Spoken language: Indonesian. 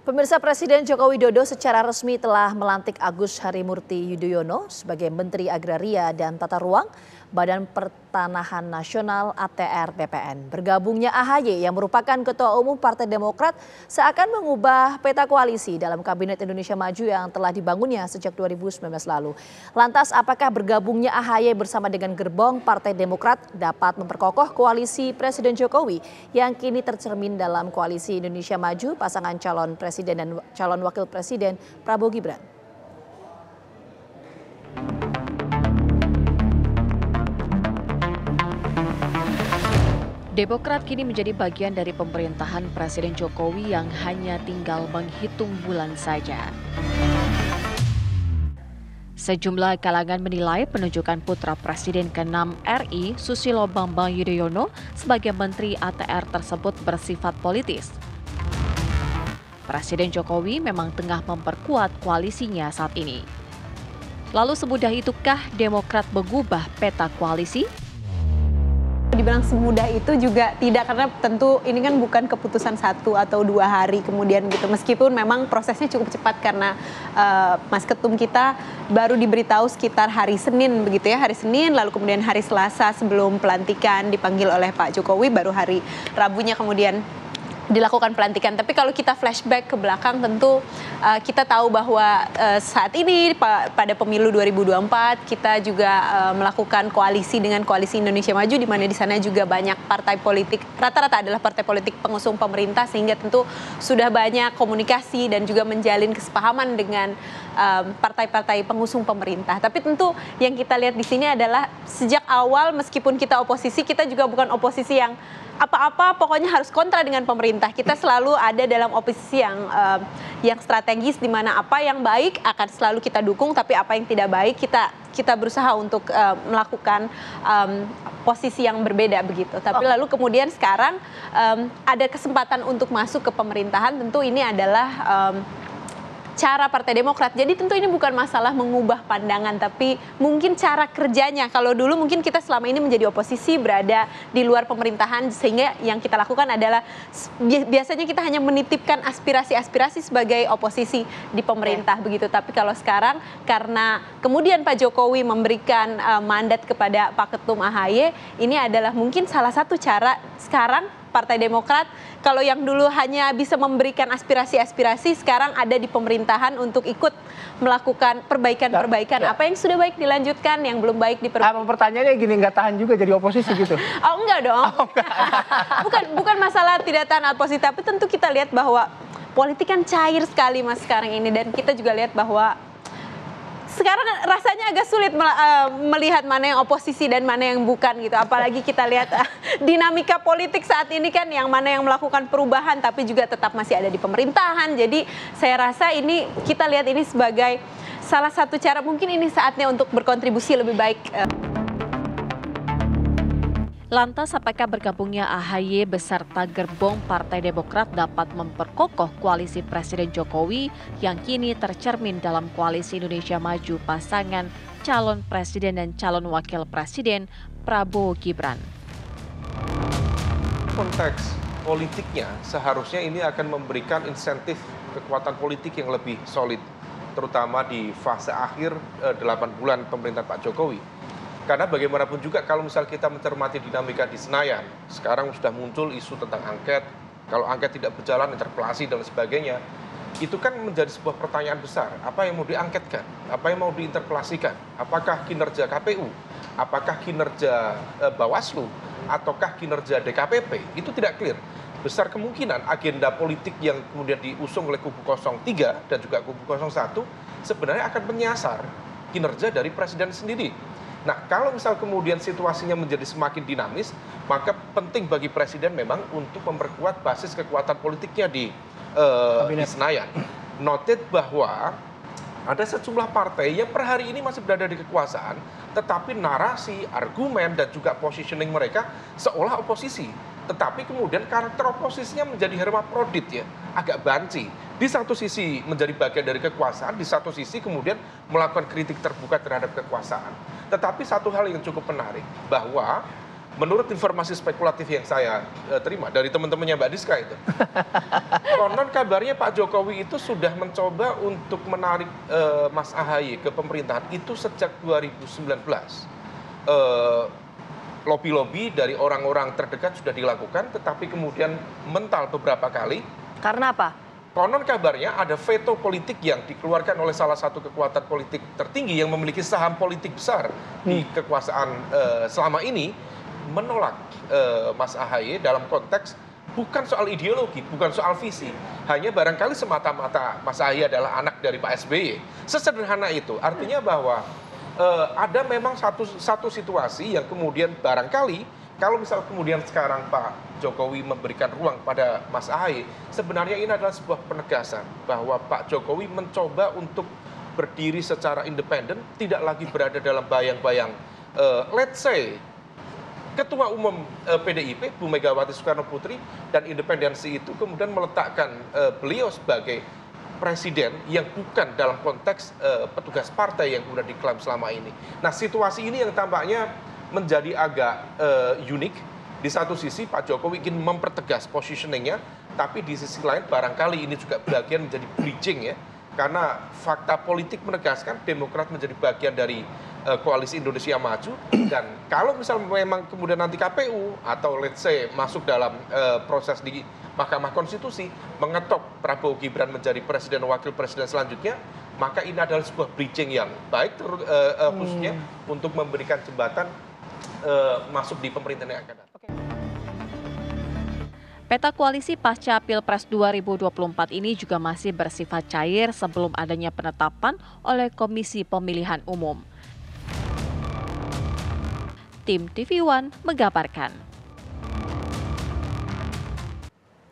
Pemirsa, Presiden Joko Widodo secara resmi telah melantik Agus Harimurti Yudhoyono sebagai Menteri Agraria dan Tata Ruang Badan Pertanahan Nasional (ATR) BPN. Bergabungnya AHY yang merupakan Ketua Umum Partai Demokrat seakan mengubah peta koalisi dalam Kabinet Indonesia Maju yang telah dibangunnya sejak 2019 lalu. Lantas apakah bergabungnya AHY bersama dengan gerbong Partai Demokrat dapat memperkokoh koalisi Presiden Jokowi yang kini tercermin dalam Koalisi Indonesia Maju pasangan calon presiden dan calon wakil presiden Prabowo Gibran? Demokrat kini menjadi bagian dari pemerintahan Presiden Jokowi yang hanya tinggal menghitung bulan saja. Sejumlah kalangan menilai penunjukan putra Presiden ke-6 RI Susilo Bambang Yudhoyono sebagai Menteri ATR tersebut bersifat politis. Presiden Jokowi memang tengah memperkuat koalisinya saat ini. Lalu semudah itukah Demokrat mengubah peta koalisi? Dibilang semudah itu juga tidak, karena tentu ini kan bukan keputusan 1 atau 2 hari kemudian gitu. Meskipun memang prosesnya cukup cepat karena Mas Ketum kita baru diberitahu sekitar hari Senin begitu ya, hari Senin, lalu kemudian hari Selasa sebelum pelantikan dipanggil oleh Pak Jokowi, baru hari Rabunya kemudian dilakukan pelantikan. Tapi kalau kita flashback ke belakang, tentu kita tahu bahwa saat ini pada pemilu 2024 kita juga melakukan koalisi dengan Koalisi Indonesia Maju, di mana di sana juga banyak partai politik, rata-rata adalah partai politik pengusung pemerintah, sehingga tentu sudah banyak komunikasi dan juga menjalin kesepahaman dengan partai-partai pengusung pemerintah. Tapi tentu yang kita lihat di sini adalah sejak awal, meskipun kita oposisi, kita juga bukan oposisi yang apa-apa pokoknya harus kontra dengan pemerintah. Kita selalu ada dalam oposisi yang strategis, di mana apa yang baik akan selalu kita dukung, tapi apa yang tidak baik kita berusaha untuk melakukan posisi yang berbeda begitu. Tapi lalu kemudian sekarang ada kesempatan untuk masuk ke pemerintahan, tentu ini adalah cara Partai Demokrat. Jadi tentu ini bukan masalah mengubah pandangan, tapi mungkin cara kerjanya. Kalau dulu mungkin kita selama ini menjadi oposisi, berada di luar pemerintahan, sehingga yang kita lakukan adalah biasanya kita hanya menitipkan aspirasi-aspirasi sebagai oposisi di pemerintah begitu. Tapi kalau sekarang, karena kemudian Pak Jokowi memberikan mandat kepada Pak Ketum AHY, ini adalah mungkin salah satu cara sekarang Partai Demokrat, kalau yang dulu hanya bisa memberikan aspirasi-aspirasi, sekarang ada di pemerintahan untuk ikut melakukan perbaikan-perbaikan. Apa yang sudah baik dilanjutkan, yang belum baik diperbaiki. Pertanyaannya gini, nggak tahan juga jadi oposisi gitu? Oh enggak dong. bukan masalah tidak tahan oposisi, tapi tentu kita lihat bahwa politik kan cair sekali Mas sekarang ini, dan kita juga lihat bahwa sekarang rasanya agak sulit melihat mana yang oposisi dan mana yang bukan gitu. Apalagi kita lihat dinamika politik saat ini kan, yang mana yang melakukan perubahan tapi juga tetap masih ada di pemerintahan. Jadi saya rasa ini, kita lihat ini sebagai salah satu cara, mungkin ini saatnya untuk berkontribusi lebih baik. Lantas apakah bergabungnya AHY beserta gerbong Partai Demokrat dapat memperkokoh koalisi Presiden Jokowi yang kini tercermin dalam Koalisi Indonesia Maju pasangan calon presiden dan calon wakil presiden Prabowo Gibran? Konteks politiknya seharusnya ini akan memberikan insentif kekuatan politik yang lebih solid, terutama di fase akhir 8 bulan pemerintahan Pak Jokowi. Karena bagaimanapun juga kalau misal kita mencermati dinamika di Senayan, sekarang sudah muncul isu tentang angket, kalau angket tidak berjalan, interpelasi dan sebagainya, itu kan menjadi sebuah pertanyaan besar. Apa yang mau diangketkan? Apa yang mau diinterpelasikan? Apakah kinerja KPU? Apakah kinerja Bawaslu? Ataukah kinerja DKPP? Itu tidak clear. Besar kemungkinan agenda politik yang kemudian diusung oleh kubu 03 dan juga kubu 01 sebenarnya akan menyasar kinerja dari presiden sendiri. Nah, kalau misal kemudian situasinya menjadi semakin dinamis, maka penting bagi presiden memang untuk memperkuat basis kekuatan politiknya di Senayan. Noted bahwa ada sejumlah partai yang per hari ini masih berada di kekuasaan, tetapi narasi, argumen, dan juga positioning mereka seolah oposisi. Tetapi kemudian karakter oposisinya menjadi hermaprodit ya, agak banci. Di satu sisi menjadi bagian dari kekuasaan, di satu sisi kemudian melakukan kritik terbuka terhadap kekuasaan. Tetapi satu hal yang cukup menarik, bahwa menurut informasi spekulatif yang saya terima dari teman-temannya Mbak Diska itu, konon kabarnya Pak Jokowi itu sudah mencoba untuk menarik Mas AHY ke pemerintahan itu sejak 2019. Lobby-lobby dari orang-orang terdekat sudah dilakukan, tetapi kemudian mental beberapa kali. Karena apa? Konon kabarnya ada veto politik yang dikeluarkan oleh salah satu kekuatan politik tertinggi yang memiliki saham politik besar di kekuasaan selama ini, menolak Mas AHY dalam konteks bukan soal ideologi, bukan soal visi. Hanya barangkali semata-mata Mas AHY adalah anak dari Pak SBY. Sesederhana itu. Artinya bahwa ada memang satu situasi yang kemudian barangkali kalau misal kemudian sekarang Pak Jokowi memberikan ruang pada Mas AHY, sebenarnya ini adalah sebuah penegasan bahwa Pak Jokowi mencoba untuk berdiri secara independen, tidak lagi berada dalam bayang-bayang, let's say, Ketua Umum PDIP, Bu Megawati Soekarno Putri, dan independensi itu kemudian meletakkan beliau sebagai presiden yang bukan dalam konteks petugas partai yang sudah diklaim selama ini. Nah, situasi ini yang tampaknya menjadi agak unik. Di satu sisi Pak Jokowi ingin mempertegas positioningnya, tapi di sisi lain barangkali ini juga bagian menjadi bridging ya, karena fakta politik menegaskan Demokrat menjadi bagian dari koalisi Indonesia Maju, dan kalau misal memang kemudian nanti KPU atau let's say masuk dalam proses di Mahkamah Konstitusi mengetok Prabowo Gibran menjadi presiden wakil presiden selanjutnya, maka ini adalah sebuah bridging yang baik khususnya untuk memberikan jembatan masuk di pemerintahan yang akan datang. Peta koalisi pasca Pilpres 2024 ini juga masih bersifat cair sebelum adanya penetapan oleh Komisi Pemilihan Umum. Tim TV One mengabarkan.